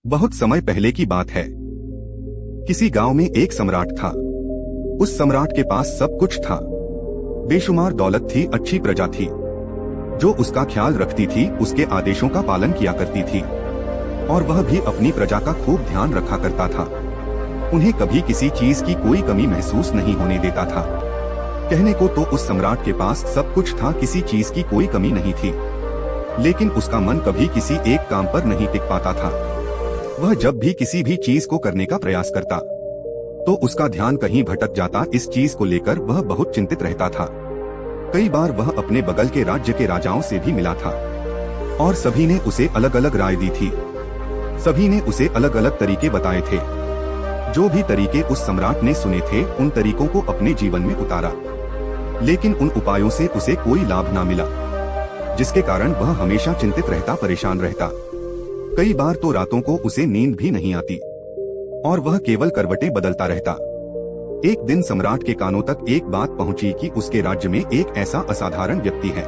बहुत समय पहले की बात है। किसी गांव में एक सम्राट था। उस सम्राट के पास सब कुछ था। बेशुमार दौलत थी, अच्छी प्रजा थी जो उसका ख्याल रखती थी, उसके आदेशों का पालन किया करती थी और वह भी अपनी प्रजा का खूब ध्यान रखा करता था। उन्हें कभी किसी चीज की कोई कमी महसूस नहीं होने देता था। कहने को तो उस सम्राट के पास सब कुछ था, किसी चीज की कोई कमी नहीं थी, लेकिन उसका मन कभी किसी एक काम पर नहीं टिक पाता था। वह जब भी किसी भी चीज को करने का प्रयास करता तो उसका ध्यान कहीं भटक जाता। इस चीज को लेकर वह बहुत चिंतित रहता था। कई बार वह अपने बगल के राज्य के राजाओं से भी मिला था और सभी ने उसे अलग अलग राय दी थी। सभी ने उसे अलग अलग तरीके बताए थे। जो भी तरीके उस सम्राट ने सुने थे, उन तरीकों को अपने जीवन में उतारा, लेकिन उन उपायों से उसे कोई लाभ ना मिला, जिसके कारण वह हमेशा चिंतित रहता, परेशान रहता। कई बार तो रातों को उसे नींद भी नहीं आती और वह केवल करवटें बदलता रहता। एक दिन सम्राट के कानों तक एक बात पहुंची कि उसके राज्य में एक ऐसा असाधारण व्यक्ति है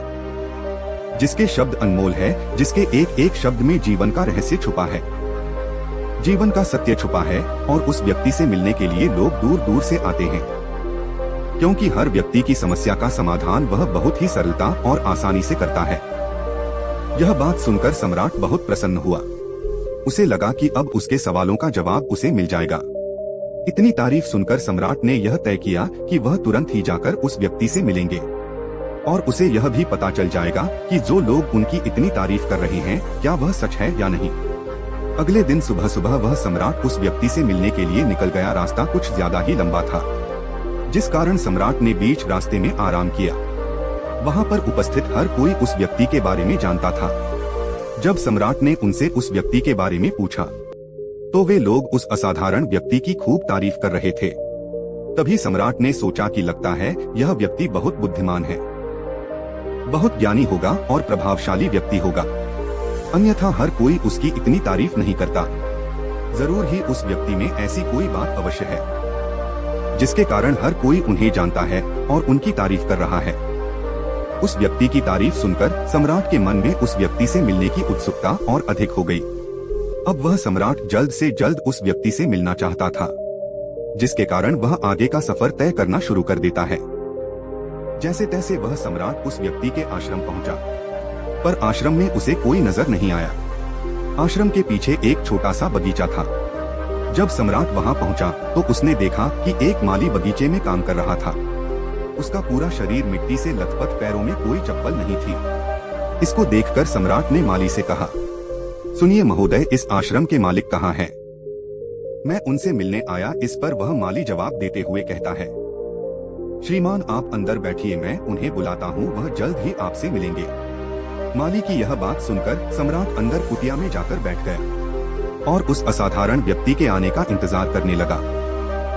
जिसके शब्द अनमोल है, जिसके एक एक शब्द में जीवन का रहस्य छुपा है, जीवन का सत्य छुपा है। और उस व्यक्ति से मिलने के लिए लोग दूर दूर से आते हैं, क्योंकि हर व्यक्ति की समस्या का समाधान वह बहुत ही सरलता और आसानी से करता है। यह बात सुनकर सम्राट बहुत प्रसन्न हुआ। उसे लगा कि अब उसके सवालों का जवाब उसे मिल जाएगा। इतनी तारीफ सुनकर सम्राट ने यह तय किया कि वह तुरंत ही जाकर उस व्यक्ति से मिलेंगे और उसे यह भी पता चल जाएगा कि जो लोग उनकी इतनी तारीफ कर रहे हैं, क्या वह सच है या नहीं। अगले दिन सुबह सुबह वह सम्राट उस व्यक्ति से मिलने के लिए निकल गया। रास्ता कुछ ज्यादा ही लंबा था, जिस कारण सम्राट ने बीच रास्ते में आराम किया। वहाँ पर उपस्थित हर कोई उस व्यक्ति के बारे में जानता था। जब सम्राट ने उनसे उस व्यक्ति के बारे में पूछा तो वे लोग उस असाधारण व्यक्ति की खूब तारीफ कर रहे थे। तभी सम्राट ने सोचा कि लगता है यह व्यक्ति बहुत बुद्धिमान है, बहुत ज्ञानी होगा और प्रभावशाली व्यक्ति होगा, अन्यथा हर कोई उसकी इतनी तारीफ नहीं करता। जरूर ही उस व्यक्ति में ऐसी कोई बात अवश्य है जिसके कारण हर कोई उन्हें जानता है और उनकी तारीफ कर रहा है। उस व्यक्ति की तारीफ सुनकर सम्राट के मन में उस व्यक्ति से मिलने की उत्सुकता और अधिक हो गई। अब वह सम्राट जल्द से जल्द उस व्यक्ति से मिलना चाहता था, जिसके कारण वह आगे का सफर तय करना शुरू कर देता है। जैसे तैसे वह सम्राट उस व्यक्ति के आश्रम पहुंचा, पर आश्रम में उसे कोई नजर नहीं आया। आश्रम के पीछे एक छोटा सा बगीचा था। जब सम्राट वहां पहुंचा तो उसने देखा कि एक माली बगीचे में काम कर रहा था। उसका पूरा शरीर मिट्टी से लथपथ, पैरों में कोई चप्पल नहीं थी। इसको देखकर सम्राट ने माली से कहा, सुनिए महोदय, इस आश्रम के मालिक कहाँ हैं? मैं उनसे मिलने आया। इस पर वह माली जवाब देते हुए कहता है, श्रीमान आप अंदर बैठिए, मैं उन्हें बुलाता हूँ, वह जल्द ही आपसे मिलेंगे। माली की यह बात सुनकर सम्राट अंदर कुटिया में जाकर बैठ गया और उस असाधारण व्यक्ति के आने का इंतजार करने लगा।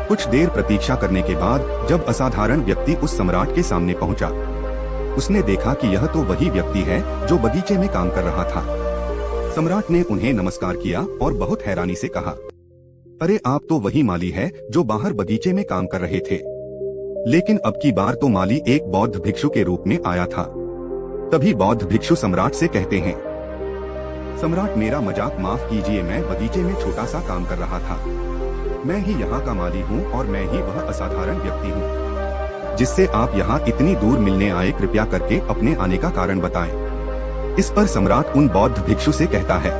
कुछ देर प्रतीक्षा करने के बाद जब असाधारण व्यक्ति उस सम्राट के सामने पहुंचा, उसने देखा कि यह तो वही व्यक्ति है जो बगीचे में काम कर रहा था। सम्राट ने उन्हें नमस्कार किया और बहुत हैरानी से कहा, अरे आप तो वही माली है जो बाहर बगीचे में काम कर रहे थे। लेकिन अब की बार तो माली एक बौद्ध भिक्षु के रूप में आया था। तभी बौद्ध भिक्षु सम्राट से कहते हैं, सम्राट मेरा मजाक माफ कीजिए, मैं बगीचे में छोटा सा काम कर रहा था। मैं ही यहाँ का माली हूँ और मैं ही वह असाधारण व्यक्ति हूँ जिससे आप यहाँ इतनी दूर मिलने आए। कृपया करके अपने आने का कारण बताएं। इस पर सम्राट उन बौद्ध भिक्षु से कहता है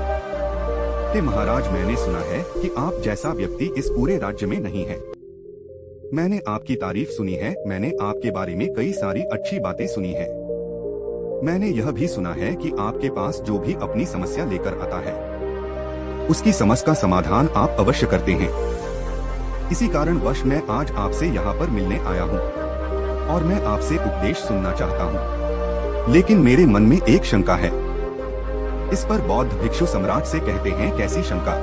कि महाराज, मैंने सुना है कि आप जैसा व्यक्ति इस पूरे राज्य में नहीं है। मैंने आपकी तारीफ सुनी है, मैंने आपके बारे में कई सारी अच्छी बातें सुनी है। मैंने यह भी सुना है कि आपके पास जो भी अपनी समस्या लेकर आता है उसकी समस्या का समाधान आप अवश्य करते हैं। इसी कारणवश मैं आज आपसे यहाँ पर मिलने आया हूँ और मैं आपसे उपदेश सुनना चाहता हूँ, लेकिन मेरे मन में एक शंका है। इस पर बौद्ध भिक्षु सम्राट से कहते हैं, कैसी शंका?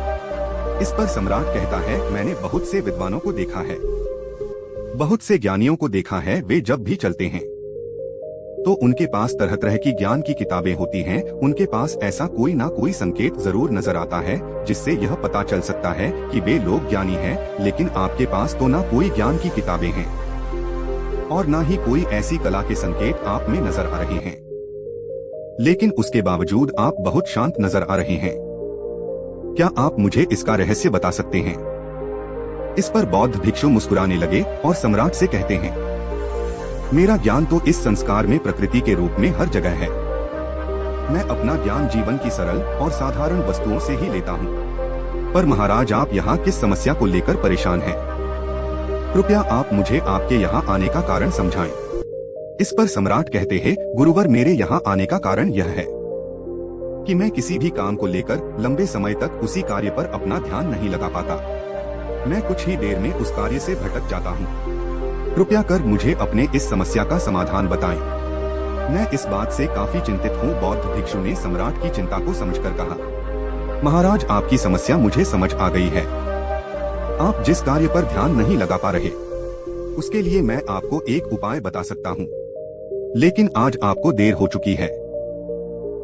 इस पर सम्राट कहता है, मैंने बहुत से विद्वानों को देखा है, बहुत से ज्ञानियों को देखा है। वे जब भी चलते हैं तो उनके पास तरह तरह की ज्ञान की किताबें होती हैं। उनके पास ऐसा कोई ना कोई संकेत जरूर नजर आता है जिससे यह पता चल सकता है कि वे लोग ज्ञानी हैं। लेकिन आपके पास तो ना कोई ज्ञान की किताबें हैं और ना ही कोई ऐसी कला के संकेत आप में नजर आ रहे हैं, लेकिन उसके बावजूद आप बहुत शांत नजर आ रहे हैं। क्या आप मुझे इसका रहस्य बता सकते हैं? इस पर बौद्ध भिक्षु मुस्कुराने लगे और सम्राट से कहते हैं, मेरा ज्ञान तो इस संस्कार में प्रकृति के रूप में हर जगह है। मैं अपना ज्ञान जीवन की सरल और साधारण वस्तुओं से ही लेता हूँ। पर महाराज, आप यहाँ किस समस्या को लेकर परेशान हैं? कृपया आप मुझे आपके यहाँ आने का कारण समझाएं। इस पर सम्राट कहते हैं, गुरुवर, मेरे यहाँ आने का कारण यह है कि मैं किसी भी काम को लेकर लंबे समय तक उसी कार्य पर अपना ध्यान नहीं लगा पाता। मैं कुछ ही देर में उस कार्य से भटक जाता हूँ। कृपया कर मुझे अपने इस समस्या का समाधान बताएं। मैं इस बात से काफी चिंतित हूँ। बौद्ध भिक्षु ने सम्राट की चिंता को समझकर कहा, महाराज, आपकी समस्या मुझे समझ आ गई है। आप जिस कार्य पर ध्यान नहीं लगा पा रहे, उसके लिए मैं आपको एक उपाय बता सकता हूँ, लेकिन आज आपको देर हो चुकी है।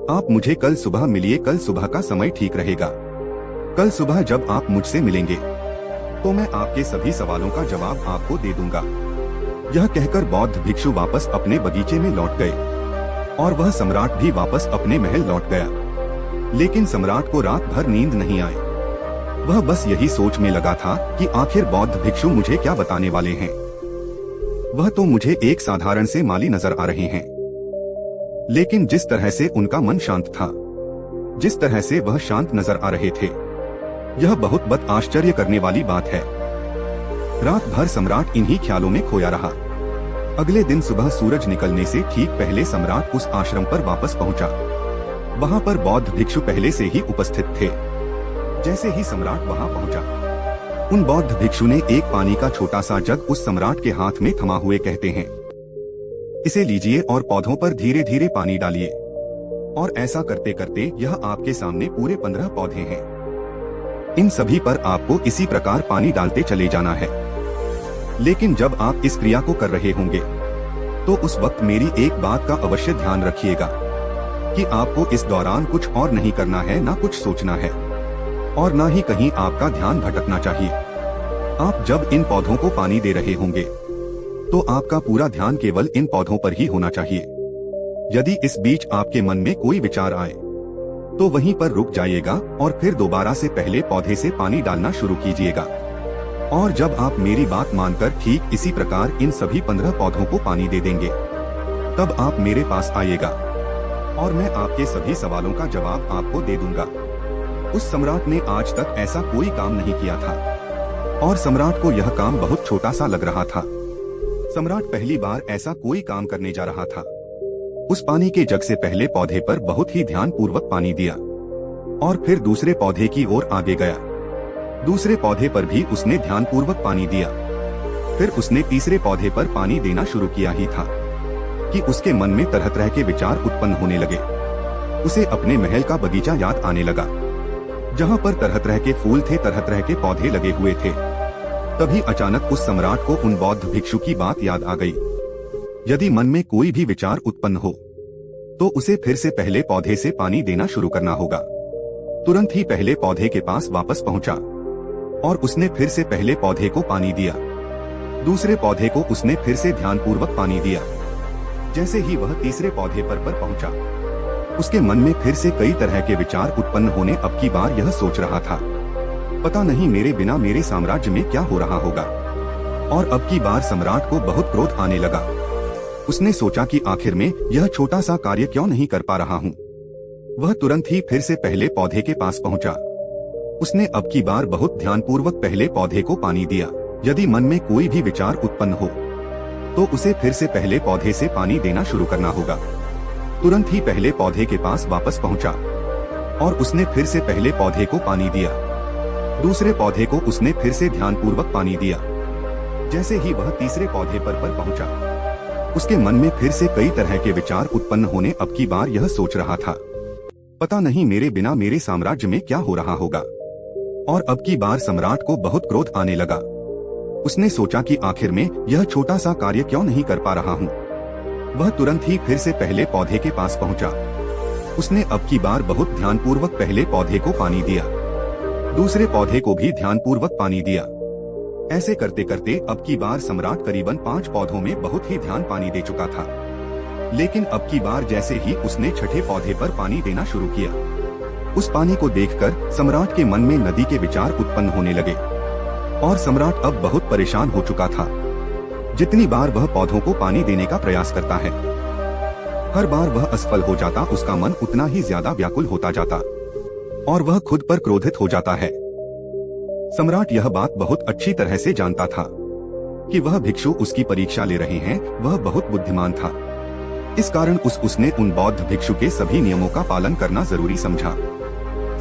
आप मुझे कल सुबह मिलिए। कल सुबह का समय ठीक रहेगा। कल सुबह जब आप मुझसे मिलेंगे तो मैं आपके सभी सवालों का जवाब आपको दे दूंगा। यह कहकर बौद्ध भिक्षु वापस अपने बगीचे में लौट गए और वह सम्राट भी वापस अपने महल लौट गया। लेकिन सम्राट को रात भर नींद नहीं आई। वह बस यही सोच में लगा था कि आखिर बौद्ध भिक्षु मुझे क्या बताने वाले हैं। वह तो मुझे एक साधारण से माली नजर आ रहे हैं, लेकिन जिस तरह से उनका मन शांत था, जिस तरह से वह शांत नजर आ रहे थे, यह बहुत आश्चर्य करने वाली बात है। रात भर सम्राट इन्हीं ख्यालों में खोया रहा। अगले दिन सुबह सूरज निकलने से ठीक पहले सम्राट उस आश्रम पर वापस पहुंचा। वहां पर बौद्ध भिक्षु पहले से ही उपस्थित थे। जैसे ही सम्राट वहां पहुंचा, उन बौद्ध भिक्षु ने एक पानी का छोटा सा जग उस सम्राट के हाथ में थमा हुए कहते हैं, इसे लीजिए और पौधों पर धीरे धीरे पानी डालिए। और ऐसा करते करते यह आपके सामने पूरे 15 पौधे हैं। इन सभी पर आपको इसी प्रकार पानी डालते चले जाना है। लेकिन जब आप इस क्रिया को कर रहे होंगे तो उस वक्त मेरी एक बात का अवश्य ध्यान रखिएगा कि आपको इस दौरान कुछ और नहीं करना है, ना कुछ सोचना है और ना ही कहीं आपका ध्यान भटकना चाहिए। आप जब इन पौधों को पानी दे रहे होंगे तो आपका पूरा ध्यान केवल इन पौधों पर ही होना चाहिए। यदि इस बीच आपके मन में कोई विचार आए तो वहीं पर रुक जाइएगा और फिर दोबारा से पहले पौधे से पानी डालना शुरू कीजिएगा। और जब आप मेरी बात मानकर ठीक इसी प्रकार इन सभी 15 पौधों को पानी दे देंगे, तब आप मेरे पास आइएगा और मैं आपके सभी सवालों का जवाब आपको दे दूंगा। उस सम्राट ने आज तक ऐसा कोई काम नहीं किया था और सम्राट को यह काम बहुत छोटा सा लग रहा था। सम्राट पहली बार ऐसा कोई काम करने जा रहा था। उस पानी के जग से पहले पौधे पर बहुत ही ध्यान पूर्वक पानी दिया और फिर दूसरे पौधे की ओर आगे गया। दूसरे पौधे पर भी उसने ध्यान पूर्वक पानी दिया। फिर उसने तीसरे पौधे पर पानी देना शुरू किया ही था कि उसके मन में तरह तरह के विचार उत्पन्न होने लगे। उसे अपने महल का बगीचा याद आने लगा, जहाँ पर तरह तरह के फूल थे, तरह तरह के पौधे लगे हुए थे। तभी अचानक उस सम्राट को उन बौद्ध भिक्षु की बात याद आ गई। यदि मन में कोई भी विचार उत्पन्न हो तो उसे फिर से पहले पौधे से पानी देना शुरू करना होगा। तुरंत ही पहले पौधे के पास वापस पहुंचा और उसने फिर से पहले पौधे को पानी दिया। दूसरे पौधे को उसने फिर से ध्यानपूर्वक पानी दिया। जैसे ही वह तीसरे पौधे पर पहुंचा, उसके मन में फिर से कई तरह के विचार उत्पन्न होने। अब की बार यह सोच रहा था, पता नहीं मेरे बिना मेरे साम्राज्य में क्या हो रहा होगा। और अब की बार सम्राट को बहुत क्रोध आने लगा। उसने सोचा कि आखिर में यह छोटा सा कार्य क्यों नहीं कर पा रहा हूँ। वह तुरंत ही फिर से पहले पौधे के पास पहुंचा। उसने अब की बार बहुत ध्यानपूर्वक पहले पौधे को पानी दिया। यदि मन में कोई भी विचार उत्पन्न हो तो उसे फिर से पहले पौधे से पानी देना शुरू करना होगा। तुरंत ही पहले पौधे के पास वापस पहुंचा और उसने फिर से पहले पौधे को पानी दिया। दूसरे पौधे को उसने फिर से ध्यानपूर्वक पानी दिया। जैसे ही वह तीसरे पौधे पर पहुंचा, उसके मन में फिर से कई तरह के विचार उत्पन्न होने। अब की बार यह सोच रहा था, पता नहीं मेरे बिना मेरे साम्राज्य में क्या हो रहा होगा। और अब की बार सम्राट को बहुत क्रोध आने लगा। उसने सोचा कि आखिर में यह छोटा सा कार्य क्यों नहीं कर पा रहा हूँ। वह तुरंत ही फिर से पहले पौधे के पास पहुंचा। उसने अब की बार बहुत ध्यानपूर्वक पहले पौधे को पानी दिया। दूसरे पौधे को भी ध्यानपूर्वक पानी दिया। ऐसे करते करते अब की बार सम्राट करीबन 5 पौधों में बहुत ही ध्यान पानी दे चुका था। लेकिन अब की बार जैसे ही उसने छठे पौधे पर पानी देना शुरू किया, उस पानी को देखकर सम्राट के मन में नदी के विचार उत्पन्न होने लगे और सम्राट अब बहुत परेशान हो चुका था। जितनी बार वह पौधों को पानी देने का प्रयास करता है, हर बार वह असफल हो जाता, उसका मन उतना ही ज्यादा व्याकुल होता जाता और वह खुद पर क्रोधित हो जाता है। सम्राट यह बात बहुत अच्छी तरह से जानता था कि वह भिक्षु उसकी परीक्षा ले रहे हैं। वह बहुत बुद्धिमान था, इस कारण उसने उन बौद्ध भिक्षु के सभी नियमों का पालन करना जरूरी समझा।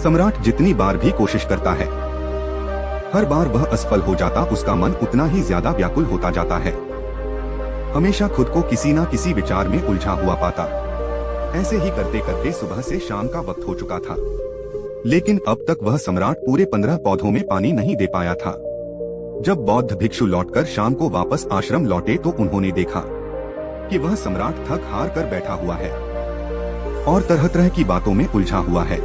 सम्राट जितनी बार भी कोशिश करता है, हर बार वह असफल हो जाता, उसका मन उतना ही ज्यादा व्याकुल होता जाता है। हमेशा खुद को किसी न किसी विचार में उलझा हुआ पाता। ऐसे ही करते करते सुबह से शाम का वक्त हो चुका था, लेकिन अब तक वह सम्राट पूरे 15 पौधों में पानी नहीं दे पाया था। जब बौद्ध भिक्षु लौटकर शाम को वापस आश्रम लौटे तो उन्होंने देखा कि वह सम्राट थक हार कर बैठा हुआ है और तरह तरह की बातों में उलझा हुआ है।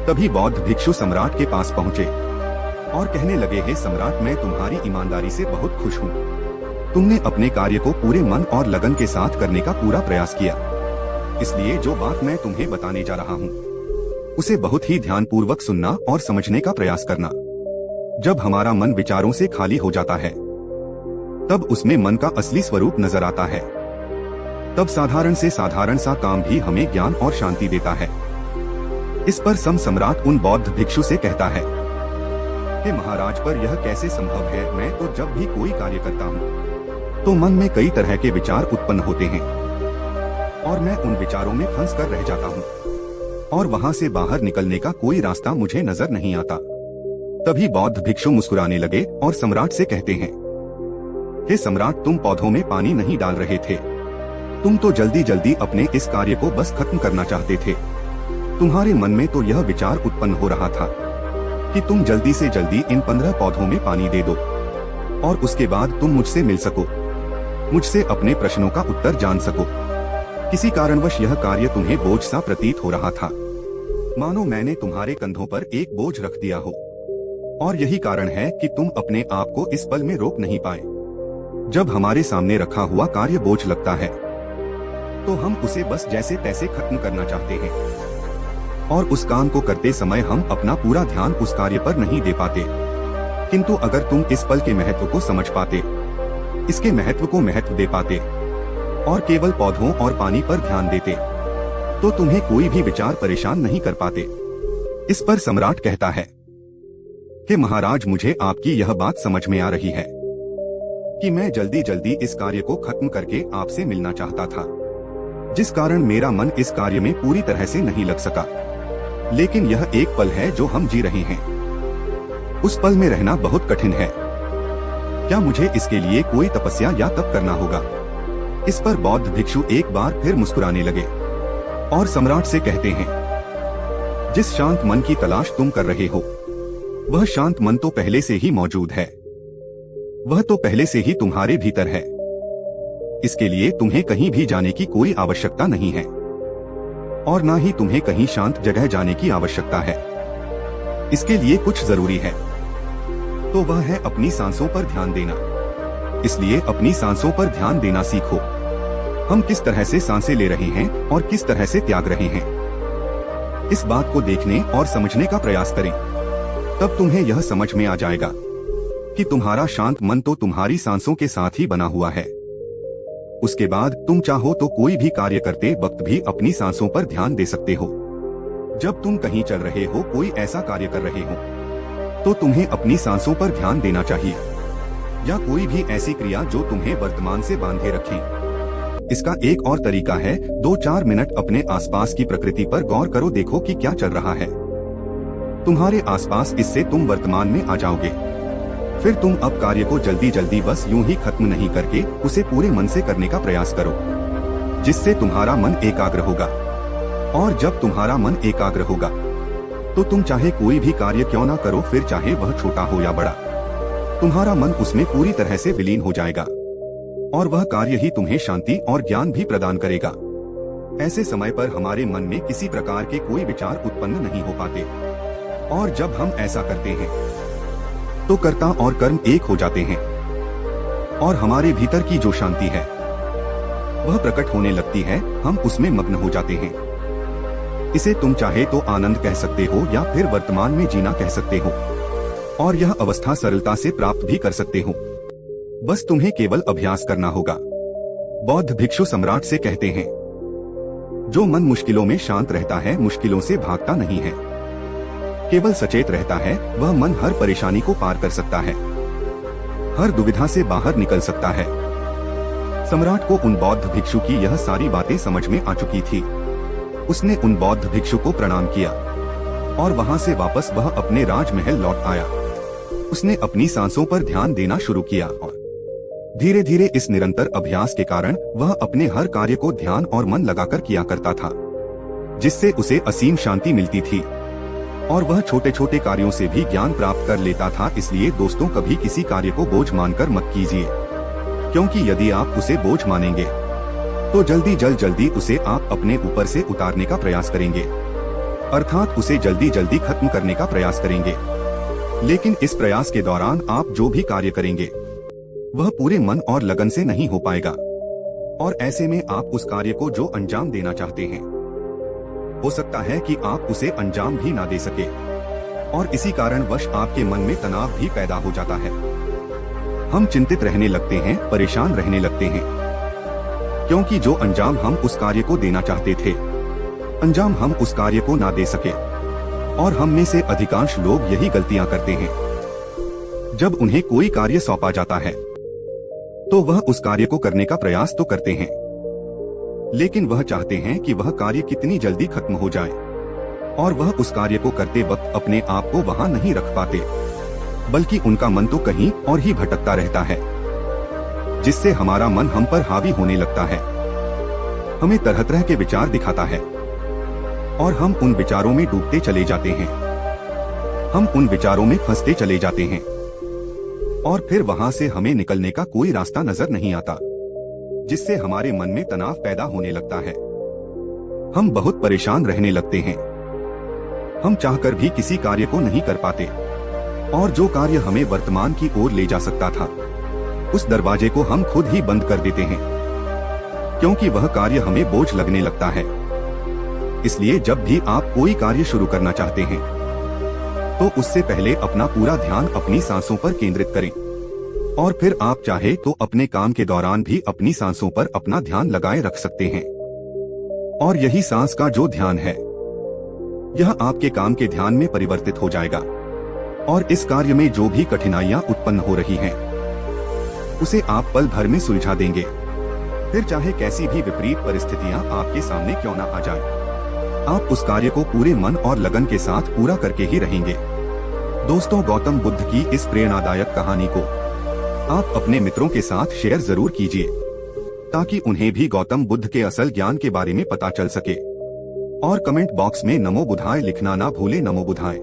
तभी बौद्ध भिक्षु सम्राट के पास पहुँचे और कहने लगे, हे सम्राट, मैं तुम्हारी ईमानदारी से बहुत खुश हूँ। तुमने अपने कार्य को पूरे मन और लगन के साथ करने का पूरा प्रयास किया, इसलिए जो बात मैं तुम्हें बताने जा रहा हूँ उसे बहुत ही ध्यानपूर्वक सुनना और समझने का प्रयास करना। जब हमारा मन विचारों से खाली हो जाता है, तब उसमें मन का असली स्वरूप नजर आता है। तब साधारण से साधारण सा काम भी हमें ज्ञान और शांति देता है। इस पर सम्राट उन बौद्ध भिक्षु से कहता है कि महाराज, पर यह कैसे संभव है? मैं तो जब भी कोई कार्य करता हूँ तो मन में कई तरह के विचार उत्पन्न होते हैं और मैं उन विचारों में फंस कर रह जाता हूँ और वहाँ से बाहर निकलने का कोई रास्ता मुझे नजर नहीं आता। तभी बौद्ध भिक्षु मुस्कुराने लगे और सम्राट से कहते हैं, हे सम्राट, तुम पौधों में पानी नहीं डाल रहे थे, तुम तो जल्दी जल्दी अपने इस कार्य को बस खत्म करना चाहते थे। तुम्हारे मन में तो यह विचार उत्पन्न हो रहा था कि तुम जल्दी से जल्दी इन 15 पौधों में पानी दे दो और उसके बाद तुम मुझसे मिल सको, मुझसे अपने प्रश्नों का उत्तर जान सको। किसी कारणवश यह कार्य तुम्हें बोझ सा प्रतीत हो रहा था, मानो मैंने तुम्हारे कंधों पर एक बोझ रख दिया हो, और यही कारण है कि तुम अपने आप को इस पल में रोक नहीं पाए। जब हमारे सामने रखा हुआ कार्य बोझ लगता है तो हम उसे बस जैसे तैसे खत्म करना चाहते हैं और उस काम को करते समय हम अपना पूरा ध्यान उस कार्य पर नहीं दे पाते। किंतु अगर तुम इस पल के महत्व को समझ पाते, इसके महत्व को महत्व दे पाते और केवल पौधों और पानी पर ध्यान देते, तो तुम्हें कोई भी विचार परेशान नहीं कर पाते। इस पर सम्राट कहता है कि महाराज, मुझे आपकी यह बात समझ में आ रही है कि मैं जल्दी जल्दी इस कार्य को खत्म करके आपसे मिलना चाहता था, जिस कारण मेरा मन इस कार्य में पूरी तरह से नहीं लग सका। लेकिन यह एक पल है जो हम जी रहे हैं, उस पल में रहना बहुत कठिन है। क्या मुझे इसके लिए कोई तपस्या या तप करना होगा? इस पर बौद्ध भिक्षु एक बार फिर मुस्कुराने लगे और सम्राट से कहते हैं, जिस शांत मन की तलाश तुम कर रहे हो, वह शांत मन तो पहले से ही मौजूद है, वह तो पहले से ही तुम्हारे भीतर है। इसके लिए तुम्हें कहीं भी जाने की कोई आवश्यकता नहीं है और ना ही तुम्हें कहीं शांत जगह जाने की आवश्यकता है। इसके लिए कुछ जरूरी है, तो वह है अपनी सांसों पर ध्यान देना। इसलिए अपनी सांसों पर ध्यान देना सीखो। हम किस तरह से सांसें ले रहे हैं और किस तरह से त्याग रहे हैं, इस बात को देखने और समझने का प्रयास करें। तब तुम्हें यह समझ में आ जाएगा कि तुम्हारा शांत मन तो तुम्हारी सांसों के साथ ही बना हुआ है। उसके बाद तुम चाहो तो कोई भी कार्य करते वक्त भी अपनी सांसों पर ध्यान दे सकते हो। जब तुम कहीं चल रहे हो, कोई ऐसा कार्य कर रहे हो, तो तुम्हें अपनी सांसों पर ध्यान देना चाहिए, या कोई भी ऐसी क्रिया जो तुम्हें वर्तमान से बांधे रखे। इसका एक और तरीका है, 2-4 मिनट अपने आसपास की प्रकृति पर गौर करो, देखो कि क्या चल रहा है तुम्हारे आसपास। इससे तुम वर्तमान में आ जाओगे। फिर तुम अब कार्य को जल्दी जल्दी बस यूं ही खत्म नहीं करके उसे पूरे मन से करने का प्रयास करो, जिससे तुम्हारा मन एकाग्र होगा। और जब तुम्हारा मन एकाग्र होगा तो तुम चाहे कोई भी कार्य क्यों ना करो, फिर चाहे वह छोटा हो या बड़ा, तुम्हारा मन उसमें पूरी तरह से विलीन हो जाएगा और वह कार्य ही तुम्हें शांति और ज्ञान भी प्रदान करेगा। ऐसे समय पर हमारे मन में किसी प्रकार के कोई विचार उत्पन्न नहीं हो पाते, और जब हम ऐसा करते हैं तो कर्ता और कर्म एक हो जाते हैं और हमारे भीतर की जो शांति है वह प्रकट होने लगती है, हम उसमें मग्न हो जाते हैं। इसे तुम चाहे तो आनंद कह सकते हो या फिर वर्तमान में जीना कह सकते हो, और यह अवस्था सरलता से प्राप्त भी कर सकते हो। बस तुम्हें केवल अभ्यास करना होगा। बौद्ध भिक्षु सम्राट से कहते हैं, जो मन मुश्किलों में शांत रहता है मुश्किलों से भागता नहीं है, केवल सचेत रहता है, वह मन हर परेशानी को पार कर सकता है, हर दुविधा से बाहर निकल सकता है। सम्राट को उन बौद्ध भिक्षु की यह सारी बातें समझ में आ चुकी थी। उसने उन बौद्ध भिक्षु को प्रणाम किया और वहां से वापस वह अपने राजमहल लौट आया। उसने अपनी सांसों पर ध्यान देना शुरू किया और धीरे धीरे इस निरंतर अभ्यास के कारण वह अपने हर कार्य को ध्यान और मन लगाकर किया करता था, जिससे उसे असीम शांति मिलती थी और वह छोटे छोटे कार्यों से भी ज्ञान प्राप्त कर लेता था। इसलिए दोस्तों, कभी किसी कार्य को बोझ मानकर मत कीजिए, क्योंकि यदि आप उसे बोझ मानेंगे तो जल्दी उसे आप अपने ऊपर से उतारने का प्रयास करेंगे, अर्थात उसे जल्दी खत्म करने का प्रयास करेंगे। लेकिन इस प्रयास के दौरान आप जो भी कार्य करेंगे वह पूरे मन और लगन से नहीं हो पाएगा, और ऐसे में आप उस कार्य को जो अंजाम देना चाहते हैं, हो सकता है कि आप उसे अंजाम भी ना दे सके, और इसी कारणवश आपके मन में तनाव भी पैदा हो जाता है। हम चिंतित रहने लगते हैं, परेशान रहने लगते हैं, क्योंकि जो अंजाम हम उस कार्य को देना चाहते थे, अंजाम हम उस कार्य को ना दे सके। और हम में से अधिकांश लोग यही गलतियां करते हैं। जब उन्हें कोई कार्य सौंपा जाता है तो वह उस कार्य को करने का प्रयास तो करते हैं, लेकिन वह चाहते हैं कि वह कार्य कितनी जल्दी खत्म हो जाए, और वह उस कार्य को करते वक्त अपने आप को वहां नहीं रख पाते, बल्कि उनका मन तो कहीं और ही भटकता रहता है, जिससे हमारा मन हम पर हावी होने लगता है, हमें तरह तरह के विचार दिखाता है और हम उन विचारों में डूबते चले जाते हैं। हम उन विचारों में फंसते चले जाते हैं और फिर वहां से हमें निकलने का कोई रास्ता नजर नहीं आता, जिससे हमारे मन में तनाव पैदा होने लगता है। हम बहुत परेशान रहने लगते हैं। हम चाहकर भी किसी कार्य को नहीं कर पाते, और जो कार्य हमें वर्तमान की ओर ले जा सकता था, उस दरवाजे को हम खुद ही बंद कर देते हैं, क्योंकि वह कार्य हमें बोझ लगने लगता है। इसलिए जब भी आप कोई कार्य शुरू करना चाहते हैं तो उससे पहले अपना पूरा ध्यान अपनी सांसों पर केंद्रित करें, और फिर आप चाहे तो अपने काम के दौरान भी अपनी सांसों पर अपना ध्यान लगाए रख सकते हैं। और यही सांस का जो ध्यान है, यह आपके काम के ध्यान में परिवर्तित हो जाएगा, और इस कार्य में जो भी कठिनाइयां उत्पन्न हो रही हैं, उसे आप पल भर में सुलझा देंगे। फिर चाहे कैसी भी विपरीत परिस्थितियां आपके सामने क्यों न आ जाए, आप उस कार्य को पूरे मन और लगन के साथ पूरा करके ही रहेंगे। दोस्तों, गौतम बुद्ध की इस प्रेरणादायक कहानी को आप अपने मित्रों के साथ शेयर जरूर कीजिए, ताकि उन्हें भी गौतम बुद्ध के असल ज्ञान के बारे में पता चल सके। और कमेंट बॉक्स में नमो बुद्धाय लिखना ना भूले। नमो बुद्धाय।